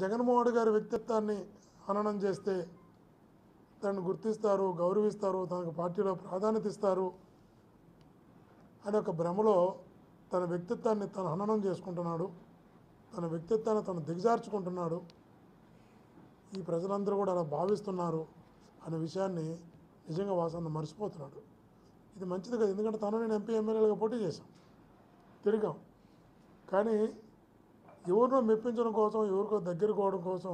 జగన్మోహన్ రెడ్డి గారి వ్యక్తిత్వాన్ని హననం చేస్తే తనను గుర్తిస్తారు, గౌరవిస్తారు, తనకు పార్టీలో ప్రాధాన్యత ఇస్తారు అనే ఒక భ్రమలో తన వ్యక్తిత్వాన్ని తను హననం చేసుకుంటున్నాడు, తన వ్యక్తిత్వాన్ని తను దిగజార్చుకుంటున్నాడు. ఈ ప్రజలందరూ కూడా అలా భావిస్తున్నారు అనే విషయాన్ని నిజంగా వాసన మర్చిపోతున్నాడు. ఇది మంచిది కదా, ఎందుకంటే తను నేను ఎంపీ ఎమ్మెల్యేలుగా పోటీ చేశాం, తిరిగాం. కానీ ఎవరినో మెప్పించడం కోసం, ఎవరికో దగ్గర కోవడం కోసం,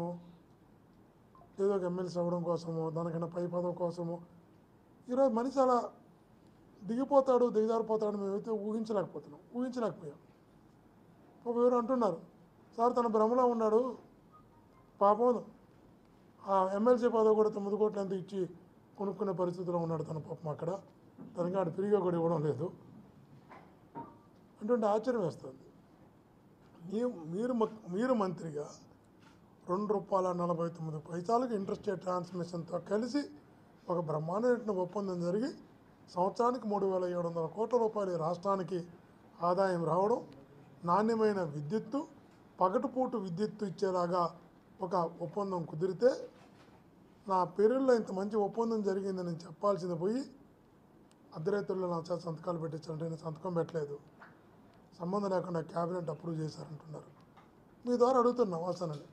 ఏదో ఒక ఎమ్మెల్సీ అవ్వడం కోసమో, దానికన్నా పై పదవి కోసమో ఈరోజు మనిషి అలా దిగిపోతాడు, దిగజారిపోతాడు మేమైతే ఊహించలేకపోయాం. ఎవరు అంటున్నారు, సార్ తన భ్రమలో ఉన్నాడు, పాపం ఆ ఎమ్మెల్సీ పదవి కూడా 9 కోట్లు ఎంత ఇచ్చి కొనుక్కునే పరిస్థితిలో ఉన్నాడు తన పాపం. అక్కడ తనకి ఆడు ఫ్రీగా కూడా ఇవ్వడం లేదు అంటే ఆశ్చర్యం వేస్తుంది. మీరు మంత్రిగా ₹2.49 ఇంట్రెస్ట్ రేట్ ట్రాన్స్మిషన్తో కలిసి ఒక బ్రహ్మాండమైన ఒప్పందం జరిగి సంవత్సరానికి 3,700 కోట్ల రూపాయలు రాష్ట్రానికి ఆదాయం రావడం, నాణ్యమైన విద్యుత్తు, పగటిపూట విద్యుత్తు ఇచ్చేలాగా ఒక ఒప్పందం కుదిరితే నా పేరులో ఇంత మంచి ఒప్పందం జరిగిందని చెప్పాల్సింది పోయి అర్ధరాత్రుల్లో నా చేత సంతకాలు పెట్టించాలంటే నేను సంతకం పెట్టలేదు, సంబంధం లేకుండా క్యాబినెట్ అప్రూవ్ చేశారంటున్నారు. మీ ద్వారా అడుగుతున్నాం వాసనని.